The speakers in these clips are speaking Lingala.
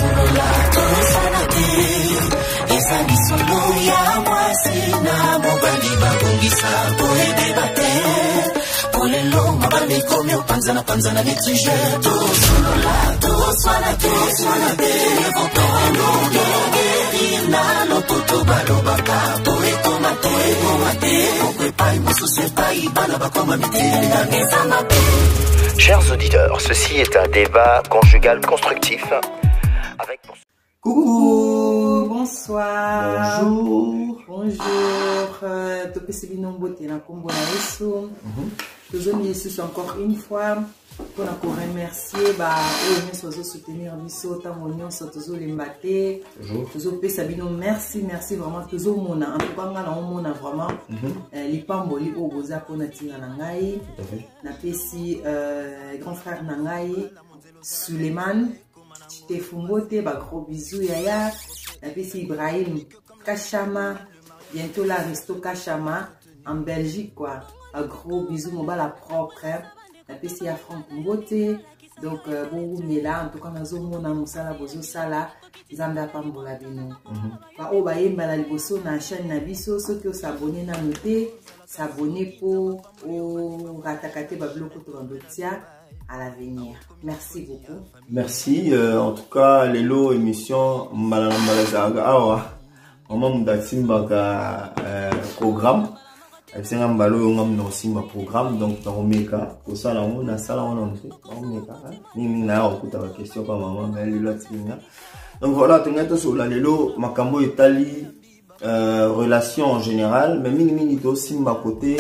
solola tosalate ezali solo ya mwasi na mobali babongisa boyebebate polelo mabali komi opanzana lituje tosolola toswalate evopelongegeri na lopoto balobaka boekomate okwepai mosusepai bana bakoma mitelengangeza mabe. Chers auditeurs, ceci est un débat conjugal constructif avec... Coucou, bonsoir. Bonjour. Bonjour. Topesibino Mbote na Kombo na Yesu. Tozomi Yesu encore une fois pour nous remercier nous soutenir biso tango nyonso tozo lembate. Tozo pesa bino merci vraiment tozo mona en tout cas nga na mona vraiment lipamboli oboza pona tinga na ngai. Na pesi grand frère na ngai Suleiman Chite Fumbote, gros bisous yaya. La pesi Ibrahim Kachama, bientôt la resto Kachama en Belgique quoi. Un gros bisous mon bas la propre. La pesi à Franck Fumbote. Donc bon mais là en tout cas nazo mona musala bozo sala zanda pambola bino. Ba o ba yemba la liboso na chaîne na biso soki o s'abonner na noter, s'abonner pour o ratakate ba bloko to bandotia à l'avenir. Merci beaucoup. Merci. En tout cas, les lots émission Mbalazaga Maman Mdatimbaga programme. C'est un ballon on a programme donc dans Omeka. Au salon on a salon on Omeka. Ni na okuta question pas maman mais donc voilà, tu as sur la lelo makambo Italie relation en général mais mini aussi ma côté.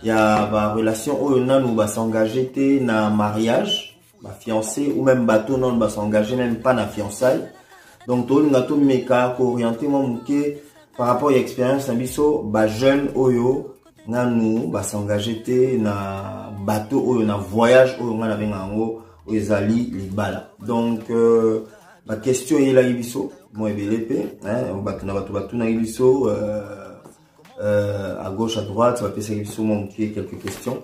Il y a une relation où on va s'engager dans un mariage, fiancé, ou même bateau, on va s'engager même pas dans fiançailles. Donc, on a tout mes cas orienté par rapport à l'expérience, jeune oyo, on va s'engager dans un bateau, ou dans un voyage, où on a les bala. Donc, la question est là, moi, on va à gauche, à droite, ça va passer sur manquer quelques questions.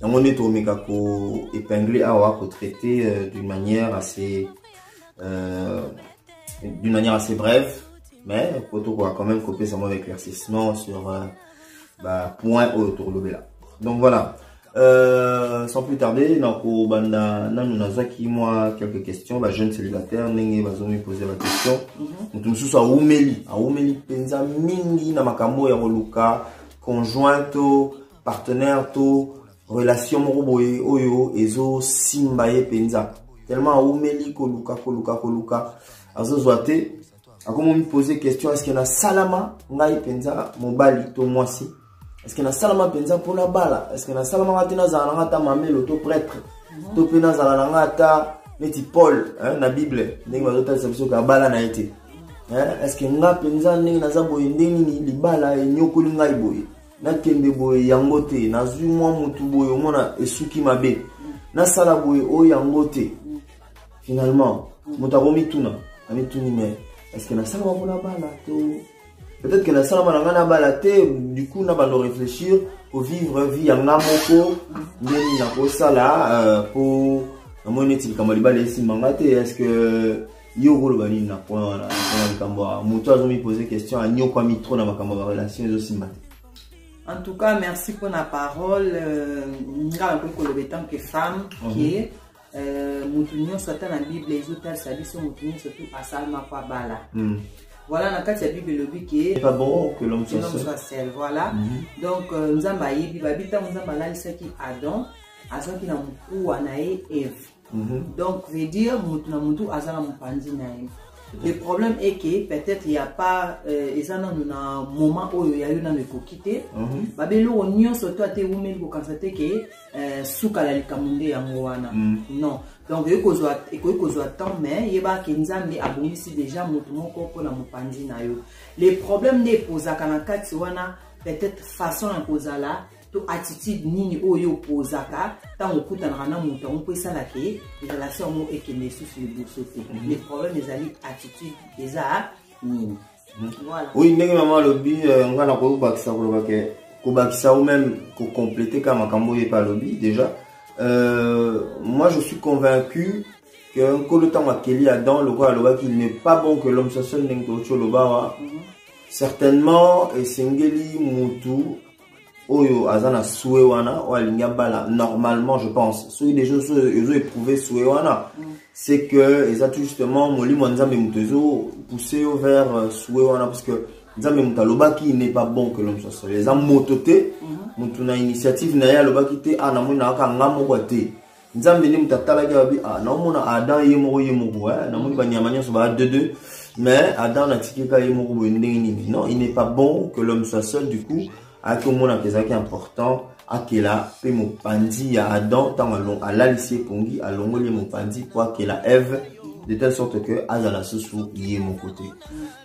Donc on est au Megako épinglé à traiter d'une manière assez brève, mais pour quand même couper ça avec éclaircissement sur point autour de là. Donc voilà. Sans plus tarder, nous avons quelques questions. Jeune célibataire, nous allons poser la question. Nous sommes à Oumeli, penza mingi na makambo ya roluka, conjointe, partenaire, relation moroboye, oyo, ezo simbaye penza. Tellement à Oumeli, koluka. Azo zoate, a comment me poser question, est-ce qu'il y a salama, ngai penza, mobali, to moisi? Est-ce qu'il y a salama penza pour la bala? Est-ce qu'il y a salama ratina zanangata mamelo to prêtre? To pena zanangata neti Paul, na Bible, n'est-ce pas ça que bala na été? Est-ce que nga penza ndenge naza boye ndenge ni libala enyokoli ngai boye? Na kende boye yangote, na zui mwa mutu boye omona esuki mabe. Na sala boye o yangote. Finalement, mutakomi tuna, amituni mais est-ce que na salama pour la bala to? Peut-être que la salle m'a balaté, du coup, on va réfléchir pour vivre vie en amoko, mais na sala pour monétique comme les balais si mangaté. Est-ce que yo le bali na point na kamba muto azomi poser question à nyoko mi trop na makamba relation aussi maté. En tout cas, merci pour la parole. Nga un peu que le tant que femme qui est mutunyo soit dans la Bible les autres ça dit son mutunyo surtout à salma kwa bala. Voilà, dans la Bible, le but qui est pas bon que l'homme soit seul. Voilà. Donc, nous avons dit, Adam, Adam qui n'a mou anae Eve. Donc, veut dire, nous avons le problème est que peut-être il n'y a pas, ils ont un moment où il y a eu un quitter. Babelo on surtout à te oumer pour constater que souka la likamunde ya mwana. Non. Donc il faut attendre mais il y a qui nzambe abonisi déjà mutu moko ko na mupanzi na yo. Le problème n'est posa kana kati wana peut-être façon ya kozala to attitude nini oyo posaka tant okuta na mutu on peut ça la ke relation mo ekende sur le bosote. Le problème les ali attitude déjà nini. Voilà. Oui, ndenge maman lobby on va ko bakisa ko bakisa ou même ko compléter comme makambo e pa lobby déjà. Moi je suis convaincu que le temps à Kelly Adam, le roi Aloba, qu'il n'est pas bon que l'homme soit seul n'engage Loba. Certainement, et Sengeli Moutou, Oyo Azana Suewana, ou Alingabala, normalement, je pense, ceux des gens ils ont éprouvé Suewana, c'est que, ils ont justement, Moli Mwanzambe Moutezo, poussé vers Suewana, parce que Nzambe Moutaloba qui n'est pas bon que l'homme soit seul. Les hommes mototé, Moutuna initiative, Naya Loba qui était, ah, Namuna Kangamo Wate. Nzambe ni Moutatala Gabi, ah, Namuna Adam Yemoro Yemoro, Namuna Banyamania Soba 2-2, mais Adam n'a tiqué qu'à Yemoro Bendini. Non, il n'est pas bon que l'homme soit seul, du coup, à tout le monde a qui est important, à Kela, pe mo pandi à Adam, tant à l'alicie Pongi, à l'ongoli mo pandi, quoi que la Ève, de telle sorte que Azala Sousou y est mon côté.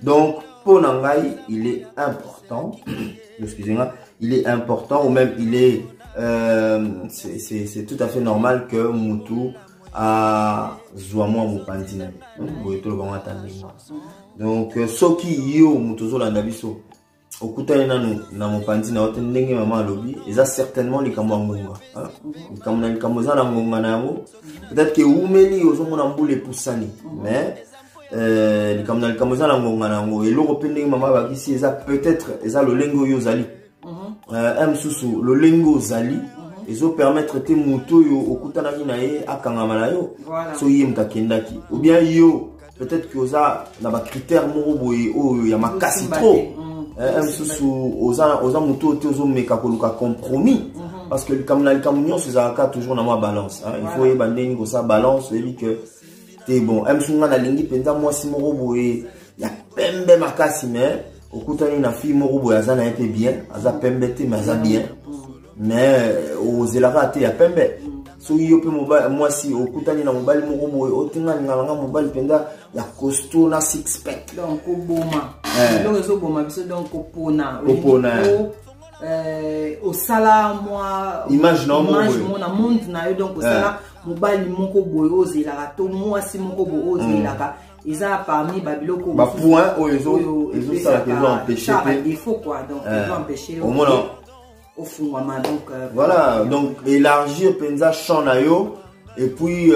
Donc, pour Nangai, il est important, excusez-moi, il est important, ou même il est, c'est tout à fait normal que Moutou a Zouamou Moupandi. Donc, Soki Yo Moutozo Landabiso. Okuta na mopandi na wote ndenge mama lobi eza certainement likamo ngonga likamo na likamo za na ngonga na yango peut-être que umeli ozomona mbule pusani mais likamo na likamo za na ngonga na yango eloko pe ndenge mama bakisi eza peut-être eza lolengo yo zali msusu lolengo zali ezo permettre te moto yo okuta na kina ye akangama na yo so ye mtakendaki ou bien yo peut-être que oza na ba critère moko boye o ya makasi trop oza muto te ozo meka koluka compromis parce que comme na likamunion c'est ça toujours na moi balance il faut y bandeni ko ça balance et que t'es bon sunga na lingi penza moi si moko boye ya pembe makasi mais okutani na fille moko boye azana un peu bien aza pembe te mais aza bien mais ozelaka te ya pembe so yo pe moi si okutani na mobali moko boye otinga nganga mobali penza ya costaud na six pack donc oboma donc eso boma biso donc opona au sala moi image na monde na yo donc au sala mobali moko boye ozelaka to moi si moko boye ozelaka eza parmi babiloko ba point ozo ça qui doit empêcher il faut quoi donc il doit empêcher au fond donc voilà donc élargir penza champ na yo et puis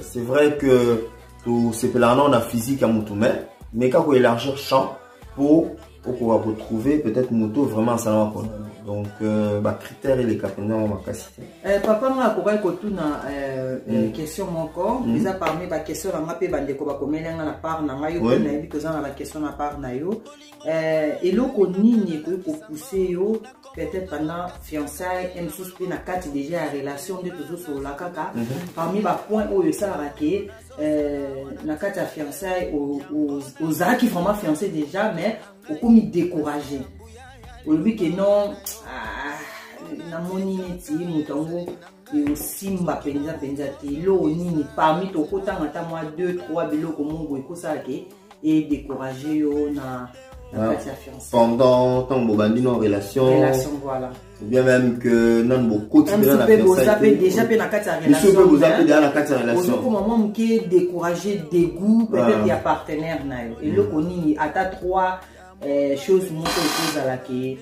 c'est vrai que tout c'est là on a physique à Moutoumé mais quand on élargir champ pour pouvoir retrouver peut-être moto vraiment ça va donc bah critères et les capitaines ma capacité papa m'a couru que tout na question encore les a parmi ba question na mapé bande ko ba komela na part na yo na bi que ça na la question na part na yo et loko nini ko pousser yo peut-être pendant fiançailles un sous na carte déjà relation de toujours sur la kaka parmi ba point où ça la raquer na carte à fiançailles aux arts qui vraiment fiancés déjà mais au comme découragé au lui que non na moni neti mutango et simba penza lo nini parmi to kota ngata moi 2-3 biloko mongo eko ça et découragé yo na carte à fiançailles pendant tant bobandi en relation voilà ou bien même que non beaucoup déjà pe na carte à relation vous avez déjà la carte à relation au moment qui découragé dégoût peut-être il y a partenaire na yo et lo konini ata 3 choses monto choses à la qui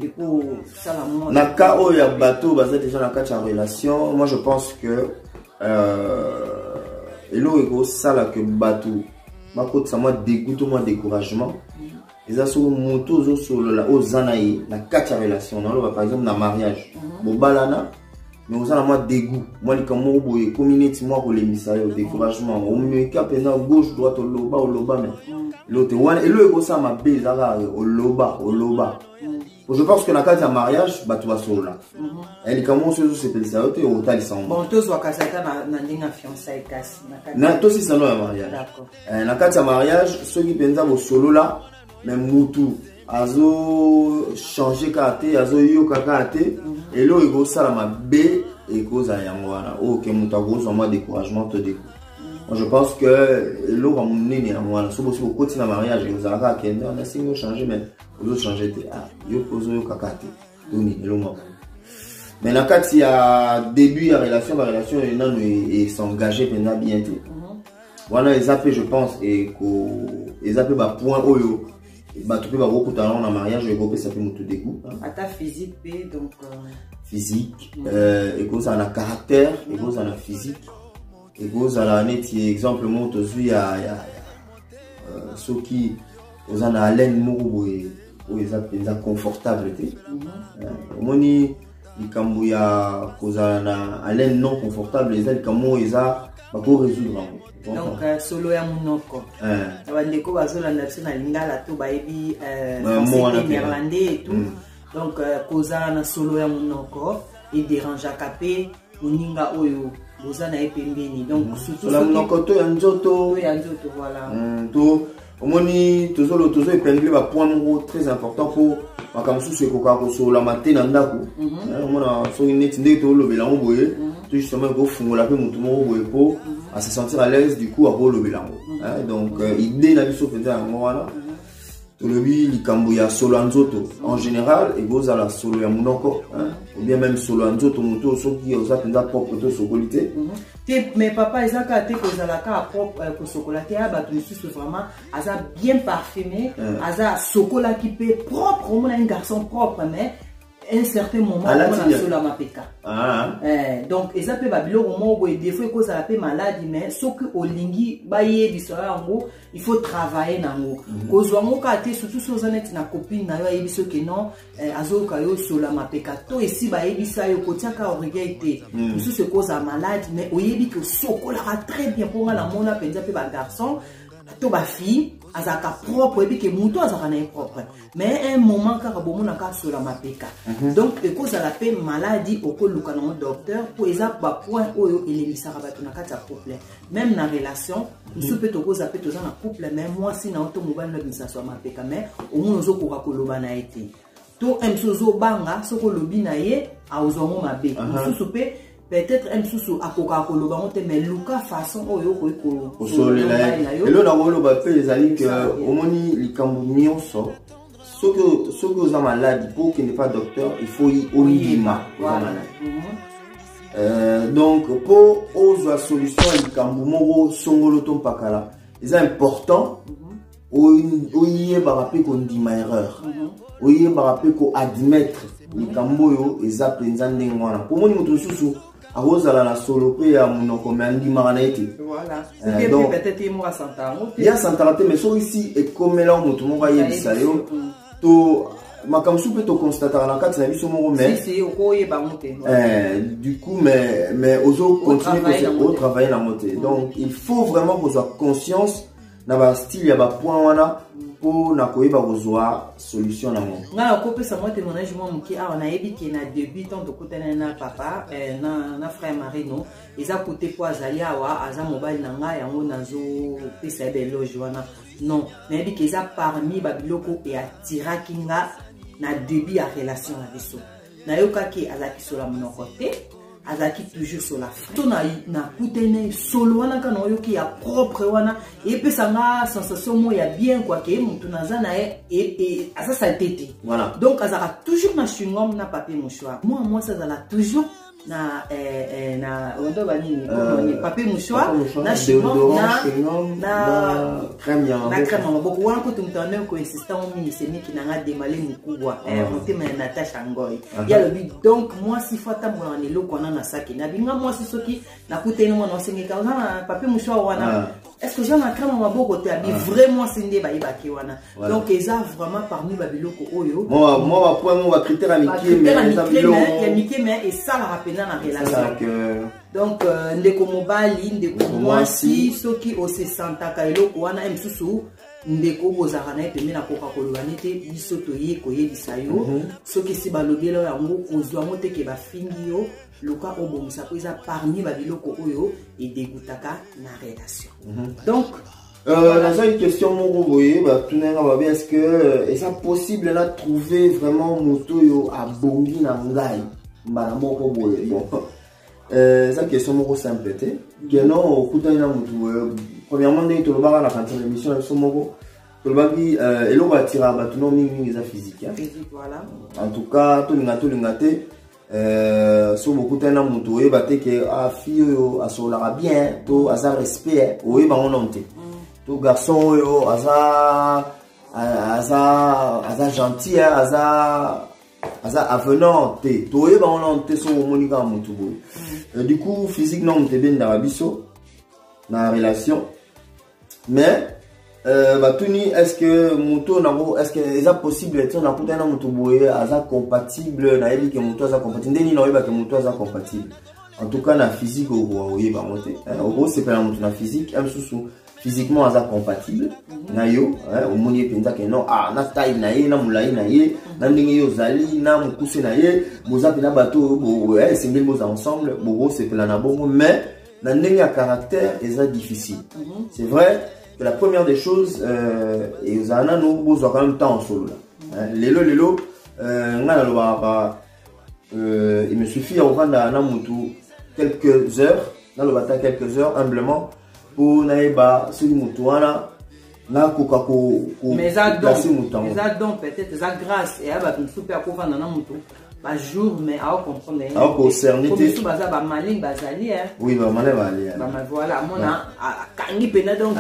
et pour ça la na cas où il y a bateau basé déjà dans carte à relation moi je pense que elo ego ça là que bateau ma côté ça moi dégoût moi découragement les assos moto sur la ozanaï la carte à relation non par exemple dans mariage bon balana mais aux moi dégoût moi les comme boye community moi pour les misayo découragement on me cap na gauche droite au loba mais l'autre one et le ego ça ma bezara au loba je pense que na carte à mariage bah tu vas sur là elle comment se c'est peut ça au tali ça bon tous wa kasata na ndinga fiançailles kasi na to si ça non mariage d'accord na carte à mariage ceux qui penza au solo là même mutu azo changer carte azo yo carte et là ego ça la ma b et cause à yangwana OK mutu azo moi découragement te dégoût. Moi, je pense que l'eau va m'emmener néanmoins. Si vous continuez le mariage, vous allez à Kenya, on a signé changer, mais vous allez changer. Yo pose yo kakate. Mais dans le cas, s'il y a début de la relation et s'engager pendant bien. Voilà, les appels, je pense, et les appels, point oyo. Tu peux beaucoup de talent dans le mariage, et ça peut me tout dégoût. À ta physique, donc. Physique, et ça a un caractère, et ça a un physique. et vous allez exemple moi il y a ceux qui vous en a laine mou ou ils confortable au moni il y a cause à laine non confortable les ailes comme ils a pas résoudre donc solo ya munoko abandeko bazolanda biso na lingala to bayebi néerlandais et tout donc cause na solo ya munoko et dérange capé uninga oyo bozana epembeni donc surtout la munoko to ya nzoto voilà to omoni toujours épingler ba point très important pour makamsu se koka ko so la matin na ndako omona so net ndé to lobela ngoboye tout justement ko fungola pe mutu mo boye po à se sentir à l'aise du coup à ko lobela ngo donc idée na biso faisait en wana to lobi likambo ya solo nzoto en général et goza la solo ya munoko ou bien même solo nzoto mutu so qui oza penza propre to sokolité mais papa ezaka te kozalaka propre ko sokolate ba tout susu vraiment aza bien parfumé aza sokola qui peut propre on a un garçon propre mais un certain moment on a solo ma peka donc eza pe babilo au moment où des fois ko ça pe maladie mais ce que olingi baye bisora ngo il faut travailler nango kozwa ngo ka te surtout so zanet na copine na yo ayebiso ke non azoka yo solo ma peka to esi bayebisa yo kotiaka origate tout ce cause à maladie mais oyebi que sokola très bien pour la mona penza pe ba garçon to ba fille azaka propre et puis que muto azaka na propre mais un moment ka bomona ka sur la mapeka donc e cause la paix maladie au koluka na docteur pour eza ba point oyo elemisa rabatu na kata couple même na relation nous peut to cause peut to na couple mais moi si na auto mobile na bisa so mapeka mais au moins zo ko koloba na été to emsozo banga soko lobi na ye a ozongo mabe so pe peut-être un sous à Coca-Cola mais Luca façon oyo ko solela et là na wolo ba pe les amis que au moni likambo nyonso ce que vous avez malade pour qu'il n'est pas docteur il faut y olima donc pour aux solution likambo moko songolo to pakala c'est important oye ba rappeler qu'on dit ma erreur oye ba rappeler qu'on admettre likambo yo eza penza ndengwana pour moni moto susu a rozala la solo pe ya munoko mandi maranete voilà c'est donc peut-être moi santaro il y a santarate mais so ici et comme là moto mo ba yebisa yo to makamsu pe to constater na kati na biso mo mais si okoye ba monter du coup mais ozo continuer au travailler la montée donc il faut vraiment que vous ayez conscience na ba style ya ba point wana pour na koyeba kozwa solution na mo ngala kopesa moi témoignage moi muki a on a yebi ki na débutant de kotana na papa na frère Marino ils a coûté pour azali awa aza mobile na nga yango nazo pesa be loge wana non mais yebi ki za parmi babiloko et atira kinga na début à relation na biso na yoka ki azaki sola monoko te azaki toujours sur la photo na kutene solo wana kana oyoki ya propre wana et puis ça nga sensation mo ya bien quoi que mutu nazana et asa saltete voilà donc azaka toujours na chewing-gum na papier mouchoir moi ça la toujours na ondo banini papier mouchoir na chewing-gum na crème beaucoup wana ko tumtane ko insistant mi c'est ni kinanga démalé mukubwa motema na Natasha Ngoy ya le but donc moi si fata mona ne loko na saki na binga moi si soki na kuteni mona osengeka na papier mouchoir wana est-ce que j'en a crème maboko te abi vraiment sinde ba ibaki wana donc eza vraiment parmi babiloko oyo moi point moi critère amitié mais ya mike mais et ça la rappelle na relation donc ndeko mobali ndeko mwasi soki osesantaka eloko wana msusu ndeko bozaka na ete na Coca-Cola nete biso toye koyebisa yo soki si balobelo yango kozwa mo te ke bafingi yo luka obomisa ko eza parmi babiloko oyo et dégutaka na relation donc dans une question mon boye ba tunenga ba est-ce que est-ce possible là trouver vraiment moto yo a bongi na ngai mbala moko boye bon ça question moko simple te que non okutani na moto premièrement dès to lobaka na kantina émission so moko to lobaki elo ba tira ba tuno mingi za physique voilà en tout cas to linga te so bokutani na moto oyeba te ke a fille yo asolaka bien to aza respect oyeba ngo te to garçon oyo aza gentil aza avenant te toyeba ngo te so monika moto boy du coup physique non te bien na biso la relation. Mais, est-ce que moto est-ce que c'est possible que na kutana moto boye aza compatible na yebi que moto aza compatible ndeni na yeba que moto aza compatible en tout cas na physique au yeba monter au gros c'est pas la moto na physique am susu physiquement aza compatible na yo au moni penza que non na taille na ye na mulai na ye na ndenge yo zali na mukuse na ye boza pena bato bo single boza ensemble bo c'est pas na bongo mais na ndenge à caractère est difficile. C'est vrai. La première des choses, et vous avez quand même temps en solo. Lelo, il me suffit à prendre quelques heures, humblement, pour n'aller sur le mouton. Mais ça donc peut-être ça grâce et à super couvert dans un mouton. Par jour, mais à comprendre. À concerner. Oui, voilà, mon kangi pena donc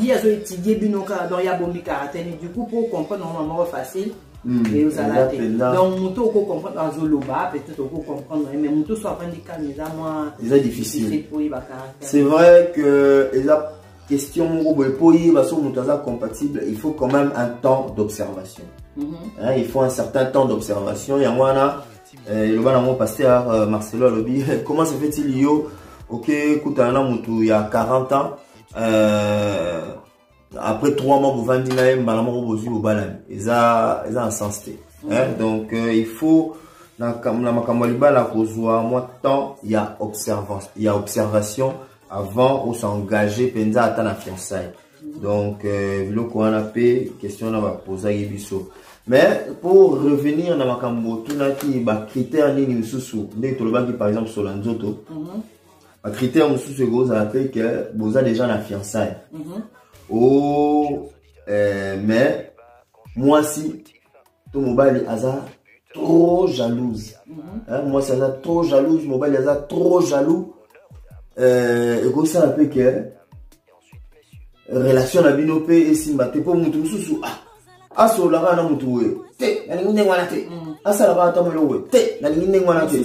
il a étudié binoka dans ya bombi karaté du coup pour comprendre normalement facile et vous allez donc muto ko comprendre dans zoloba peut-être ko comprendre mais muto soit apprendre kanisa moi c'est difficile. C'est vrai que la question pour y va sur muto compatible, il faut quand même un temps d'observation. Il faut un certain temps d'observation. Il y a moi le pasteur Marcelo Alobi, comment se fait-il yo ok écoute il y a 40 ans après 3 mois vous vendez na mbala mo bozu au balani eza insensé donc il faut na makambo libala kozwa moi temps il y a observation avant de s'engager penza ata na fiançailles. Donc biloko wana pe question na ba poser biso. Mais pour revenir dans ma cambo, tout n'a qui ba critères ni misusu, dès que le par exemple sur l'anzoto, un critère misusu gros à fait que vous avez déjà la fiançailles. Mais moi si tout mobile asa trop jalouse, moi c'est trop jalouse, mobile asa trop jaloux, et comme ça fait que relation à binopé et si ma te pour mutu misusu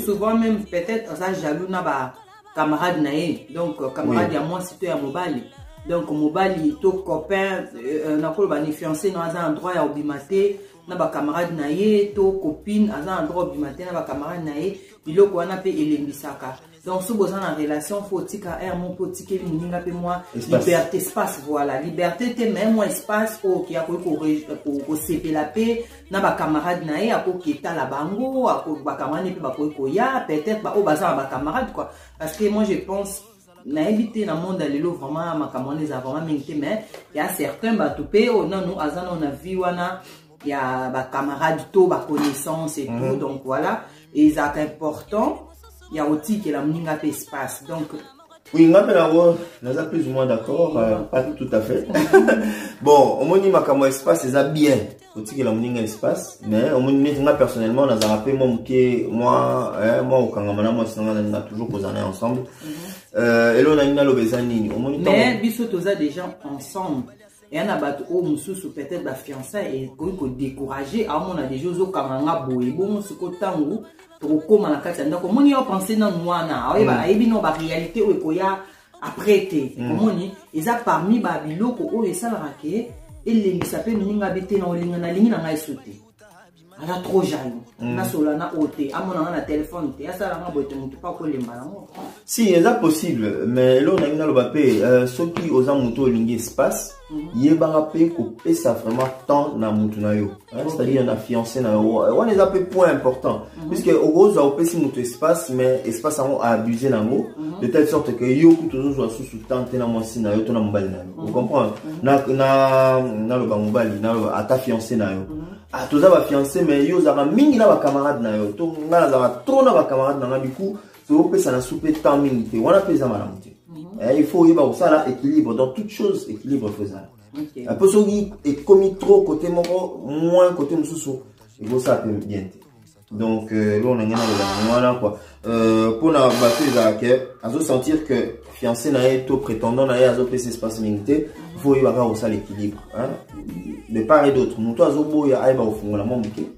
souvent même peut-être ça jaloux na ba camarade naé donc camarade ya moi si tu ya mobile donc mobile to copain na ko ba ni fiancé dans un endroit ya obimate na ba camarade naé to copine à un endroit obimate na ba camarade naé biloko wana pe elembisaka. Donc, si vous avez une relation, il faut que mon petit moi liberté, espace, voilà. Liberté, c'est même un espace qui a pour séparer la paix. N'a pas camarade naé, à quoi qui est à la bango, à quoi camarade peut pas koya, peut-être pas au bazar ma camarade quoi. Parce que moi je pense naébité dans le monde de l'élo vraiment ma camarade les a vraiment minté mais il y a certains batupé non nous azan on a vu wana il y a ba camarade to ba connaissance et tout donc voilà et ça c'est important. Il y a aussi que la mninga fait espace donc oui on a plus ou moins d'accord pas tout à fait bon au moins ma camo espace c'est bien aussi que la mninga espace mais au moins personnellement on a rappelé moi au kangamana moi on a toujours posé ensemble et là on a une lobezani mais biso toza déjà ensemble et on a battu au mususu peut-être la fiançailles et qu'on décourager à mon a des choses au kamanga boy bon ce que tango comme la carte donc on y a pensé dans noana et bien non la réalité où ekoya après te comment ni ils a parmi ba biloko o et ça la raquer et les s'appelle ninga bete na olinga na lingi na ngai sauter ala trop jaloux na solana oté à mon na téléphone te ça la boite mutu pas ko lemba ngo si c'est possible mais là on a une lobapé ceux qui aux amuto lingi espace yebanga pe ko pesa vraiment temps na mutu na yo c'est-à-dire na fiancé na yo on les appelle point important puisque au gros au pesi mutu espace mais espace a abusé na ngo de telle sorte que yo ku toujours soit sous temps na mwasi na yo to na mbali na yo vous comprenez na le ba mbali na ata fiancé na yo tous va fiancé mais yo zara mingi na ba camarade na yo to ngala zara trop na ba camarade na du coup so pesa na souper temps mingi te wana pesa malamu te. Il faut y avoir ça équilibre dans toute chose, équilibre faisable. Un peu ce est commis trop côté moro, moins côté moussou. Il faut ça bien. Donc là on a gagné voilà quoi. Pour la batteuse à sentir que fiancé n'a tout prétendant n'a à PC espace limité, il faut y avoir ça l'équilibre. De part et d'autre, nous toi zobo ya aiba au fond la monté.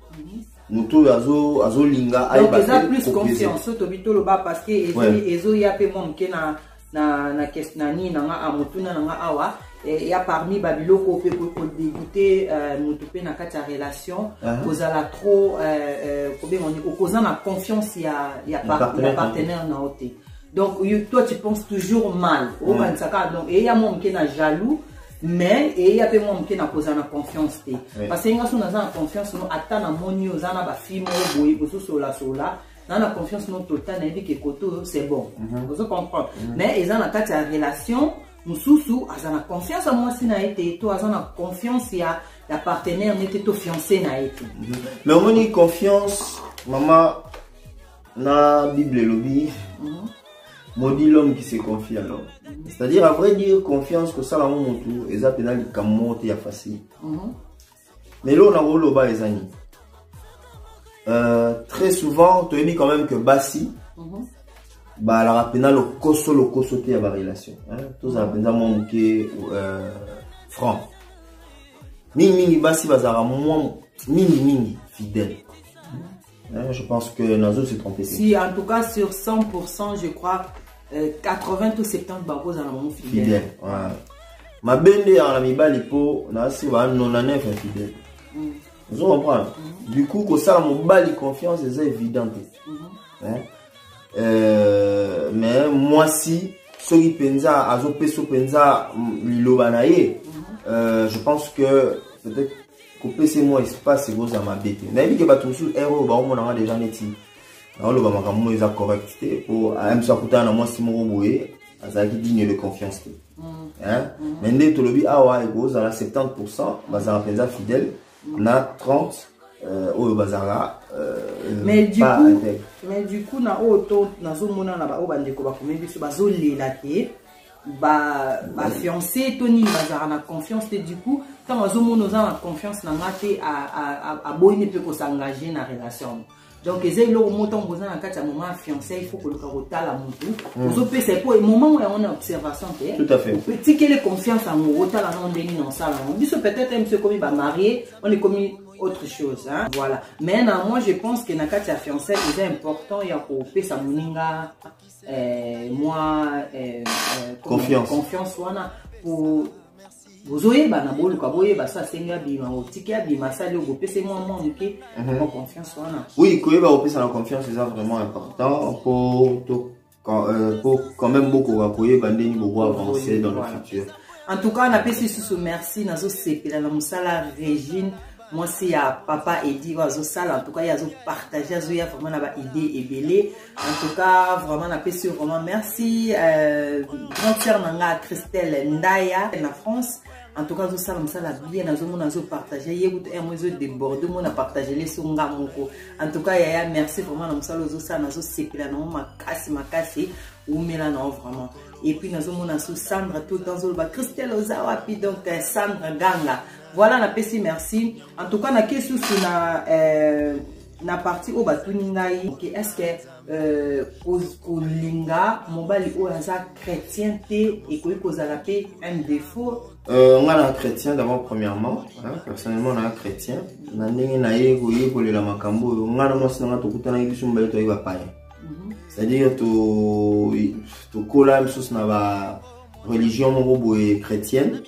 Nous tous azo linga aiba. Donc ils ont plus confiance au tobito le bas parce que ezo ya pe mon na na question nani na nga amotuna na nga awa ya parmi babiloko pe ko dégoûter mutupe na kati ya relation kozala trop comment on dit kozana na confiance ya partenaire na ote. Donc toi tu penses toujours mal o kansaka donc et ya mo mke na jaloux mais et ya pe mo mke na kozana confiance te parce que nga so na za confiance no ata na moni ozana ba film o boy ko sola na na confiance non totale na dit que koto c'est bon vous comprenez mais ils ont na kati ya relation mususu azana confiance à moi si na été to azana confiance ya partenaire n'était to fiancé na été mais on dit confiance maman na Bible lobby maudit l'homme qui se confie à l'homme. C'est-à-dire, à vrai dire, confiance que ça, là, mon tour, et ça, pénal, il monte, il y a facile. Mais là, on a le bas, les amis. Très souvent, tu as dit quand même que Bassi, bah, la pénal, le koso, il y a une relation. Tout ça, pénal, mon qui franc. Mini, Bassi, bazara, mini, fidèle. Je pense que Nazo s'est trompé. Si, en tout cas, sur 100%, je crois, 80 ou 70 bakos à mon fidèle. Ouais. Ma bende à la mibalipo, na si va non anef fidèle. Vous comprenez? Du coup, que ça mon bali confiance c'est évident. Mais moi si soki penza azo peso penza lilobanaye, je pense que peut-être couper c'est moi espace gros à ma bête. Mais vu que ba tout sur héros ba on a déjà neti. Alors le ba makambo eza correct pour am sa kuta na moi si mo boye azaki digne de confiance. Mais ndé to lobi awa ego à 70% bazara penza fidèle na 30 au bazara mais du coup na auto na zo mona na ba o bandeko ba komebi so bazo lela ke ba fiancé Tony bazara na confiance te du coup quand on nous a confiance dans ngate à boy ne peut ko s'engager na relation. Donc les lo moton besoin en cas de moment fiancé il faut que le carota la mutu vous opé c'est pour le moment où on a observation tout à fait petit que les confiance en mota la non deni non ça on dit peut-être un monsieur comme ba marié on est commis autre chose hein voilà mais moi je pense que na cas de fiancé c'est important il y a pour payer sa muninga moi confiance wana pour vous voyez, bah, n'abolo kaboye, bah, ça c'est bien bima, au ticket bima, ça le groupe, c'est moi, ok, confiance, voilà. Oui, que bah, au plus, la confiance, c'est vraiment important pour quand même beaucoup, accueillir, bah, beaucoup avancer dans le futur. En tout cas, on a passé sous merci, nazo c'est la musala Régine, moi c'est à papa Eddie, wazo sala, en tout cas, il y a partagé, il y a vraiment la idée et belé. En tout cas, vraiment, on a passé vraiment merci, grande sœur Nanga Christelle Ndaya, en France. En tout cas, ça bien, on a partagé. Il y a un mois de Bordeaux, on a partagé les songas. En tout cas, merci vraiment. On a vraiment. Et puis, on a Sandra tout dans le Christelle Ozawa, puis donc Sandra Ganga. Voilà, on a passé merci. En tout cas, on a question sur la partie où est-ce que Kolinga, mobali ou aza chrétien et que un défaut. On a un chrétien d'abord premièrement, personnellement on a un chrétien. C'est-à-dire tu colam sous na religion chrétienne,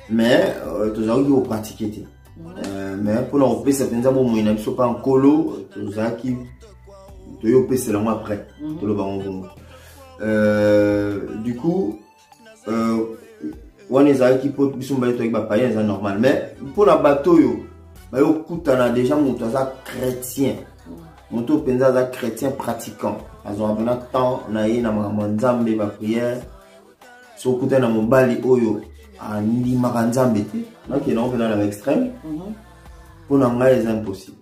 mais tu as eu pratiquer. Mais pour la paix ça pensa bon il n'a pas en colo, tu as qui tu as paix c'est là après tout le ballon. Du coup on est à qui peut bisou bateau avec païen c'est normal mais pour la bateau yo ba yo kutana déjà mon chrétien mon to penza za chrétien pratiquant azo abena temps na ye na manzambe ba prière so kutana mon bali oyo ani makanzambe te donc il est dans l'extrême pour nanga c'est impossible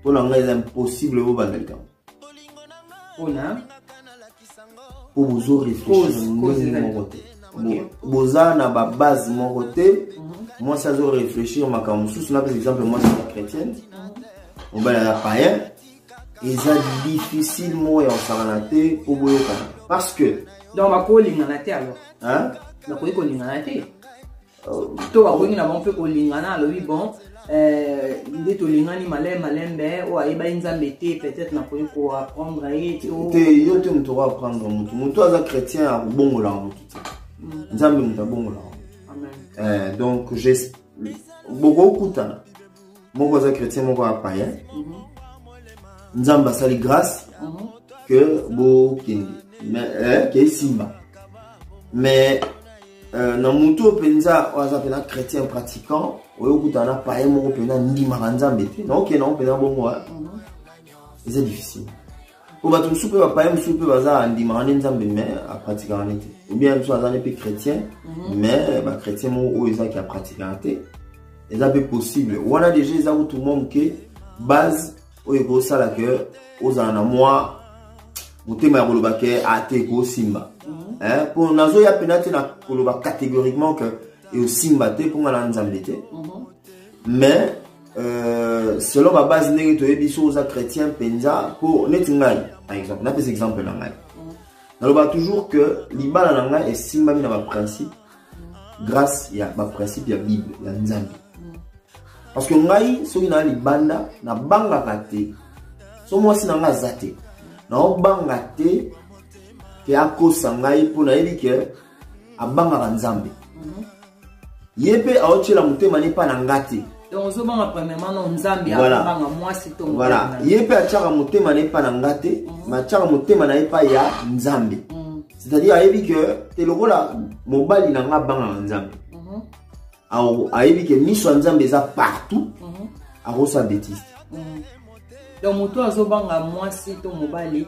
pour nanga c'est impossible au bandelka pour vous réfléchir Boza na ba base mon côté moi ça doit réfléchir ma comme sous là par exemple moi c'est la chrétienne on va la païen et c'est difficile moi en saranaté pour boyoka parce que donc ma colinga na terre alors hein na colinga na terre to bakoki na bango mpe kolingana alobi bon nde tolingani malembe oyo ayeba ye nzambe te peut-être nakoki koapprendre ye te yo te moto okoapprendre moto aza chrétien akobongolaka motu te nzambe moto abongolaka donc bokokutana moko aza chrétien moko aza païen nzambe asali grâce que bokende ke simba mais na mutu penza oza pena chrétien pratiquant oyo kutana païen moko pena ndimaka nzambe te na okenda ngo pena bongo c'est difficile po bato mosusu mpe bapaïen mosusu mpe baza ndimaka nde nzambe mais apratikaka ne te ou bien mosusu aza ne mpe chrétien mais bachrétien moko oyo ezaki apratikaka te eza mpe possible wana déjà eza kotuma moke base oyo ekosala ke ozala na mwa motema ya koloba ke ate kosimba po nazoya pena te na koloba catégoriquement que eosimba te mpo nga na nzambe te mais selon ma base ndenge toyebi so oza chrétien mpenza po neti ngai par exemple napesa exemple na ngai naloba toujours que libala na ngai esimbami na baprincipe grâce ya baprincipe ya bible ya nzambe parce que ngai soki na libanda nabangaka te so mwasi na ngai aza te naobanga te ke akosa ngai mpo nayebi ke abangaka nzambe ye mpe aotiela motema ne mpa na nga te voilà ye mpe atiaka motema na ye mpa na nga te ma atiaka motema na ye mpa ya nzambe c'est-à-dire ayebi ke te lokola mobali na nga abangaka nzambe ayebi ke miso ya nzambe eza partout akosa bétise donc moto azobanga mwasi to mobali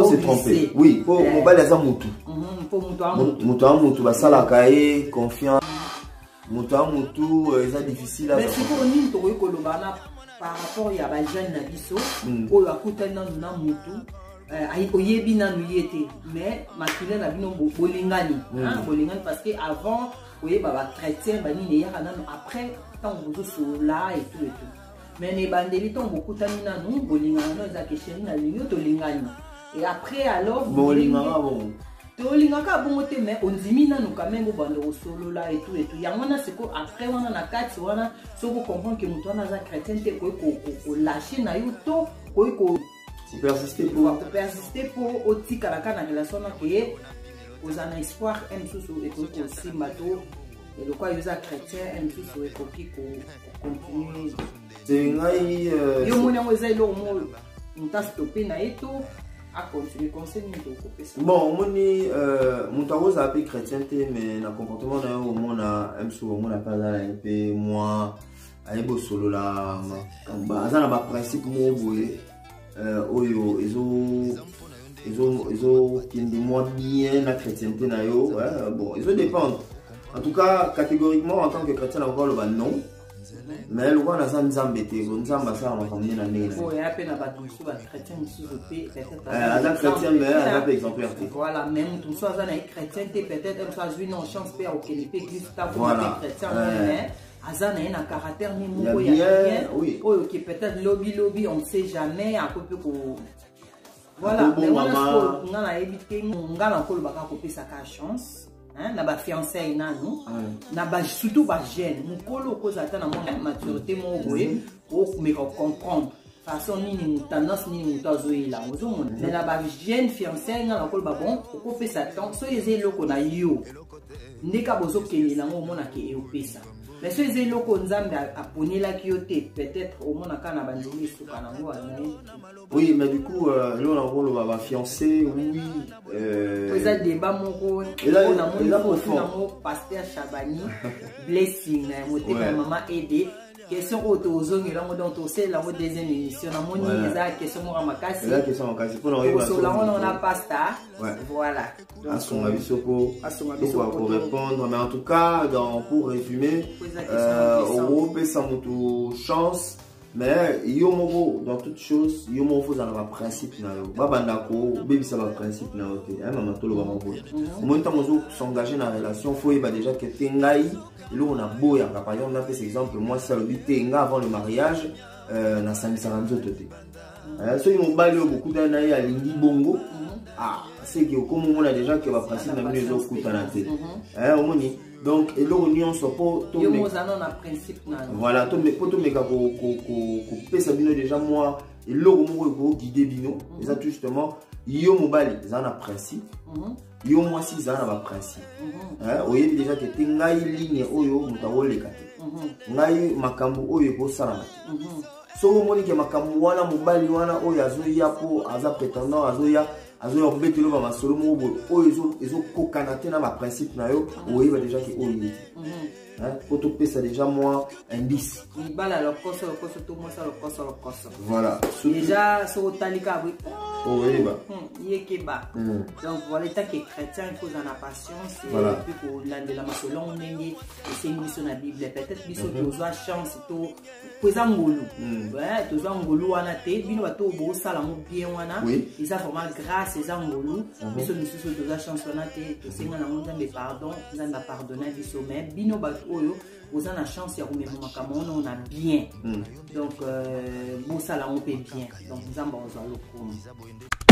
se tromper oui po mobali aza mutu moto a mutu basalaka ye confiance moto a mutu eza difficile mais sikoyo nini tokoki koloba na par rapport ya bajeune na biso oyo akutani nanu na mutu oyebi nanu ye te mais makile na bino bolingani parce que avant oyeba bachrétien banini eyaka nanu après ntango bozosolola et tout mais ne bandeli ntango bokutani nanu bolingana no eza kesheri na lingo tolingani et après alors tolingaka bongo te mais ondimi nanu quand même obanda kosolola et tout yango wana siko après wana na kati wana soko comprendre que moto wana aza chrétien te koki kolâche na yo to koki persister po otikalaka na relation na koye oza na espoir mosusu ekoki kosimba to eloko yo eza chrétien mosusu ekoki kocontinue yo moni yango eza eloko mo moto astope na ye to acontinue conseil nini tokopesa bon omoni moto akozala mpe chrétien te mais na comportement na yo omona mosusu omona mpe azala ye mpe mwa ayebi osolola aza na baprincipe moko boye oyo ezokende mwa bien na chrétienté na yo bon ezodépendre en tout cas catégoriquement en tant que chrétien na kokoloba non mais le roi naza nzambe te nzambe asala makambo ye na ndenge aza chrétien mais aza mpe exemplaire te voilà mais moto mosusu aza na ye chrétien te peut-être mosusu azwi non chance mpe akokende mpe église tabona chrétien mais aza na ye na caractère ni moko ya bien oyo ki peut-être lobi on ne sait jamais akoki ko voilà mais wana nga nayebi te nga nakolobaka kopesaka chance na bafiancé nanu na surtout bajeune mokolo okozala ata na mwa maturité moko boye okomeka comprendre façon nini tendance nini moto azoyela ozomona mais na bajeune fiancé nga nakoloba bon okopesa temps soki eza eloko na yo ndeka bozokende nango omonaka eopesa mais soki eza eloko nzambe aponelaki yo te peut-être omonaka na banzeli esuka nango oui mais du coup lelo nakoloba bafiancé oui eza débat moko namoni pasteur Chabani blessing motema mama aide question oyo tozongelango donc tosalango deuxième émission namoni eza question moko makasi osolango na pasta voilà asonga biso po répondre mais en tout cas pour résumer okopesa moto chance mais yo moko dans toute chose yo moko fozala na baprincipe na yo babanda kobebisa baprincipe na yo te mama toloba moko omoni ntango ozosengage na relation fo oyeba déjà ke te ngai eloko na boyaka par exemple napesa exemple mwasi alobi te nga avant le mariage nasangisaka nzoto te soki mobali oyo bokutani na ye alingi bongo c'est que comme on a déjà que va principe na mieux au kutanate hein au moni donc et là on se pour yo mozano na principe na voilà to me poto meka ko pesa bino déjà moi et là on go guider bino et ça justement yo mobali ça na principe yo moi si ça na ba principe hein oye déjà que tingai ligne oyo mutawole kate ngai makambo oyo ko sala so moni ke makambo wana mobali wana oyo azoya po aza prétendant azoya betelo ba masolo mo oyo ezo kokana te na ba principe na yo oyo ba déjà que oyo hein poto pesa déjà moi indice ni bala le koso tout moi ça le koso voilà déjà so talika oui oui ba yekeba donc voilà tant que chrétien il faut en avoir patience et puis pour l'andela masolo nenge c'est une mission na Bible peut-être biso tozo chance to poza ngolu ouais tozo ngolu wana te bino bato bo sala mo bien wana ils a vraiment grâce ils a ngolu biso misusu tozo chance wana te to singa na monde mais pardon nous a pardonner biso mais bino bato oyo vous avez la chance de remettre on a bien donc bon ça là on peut bien donc nous avons besoin de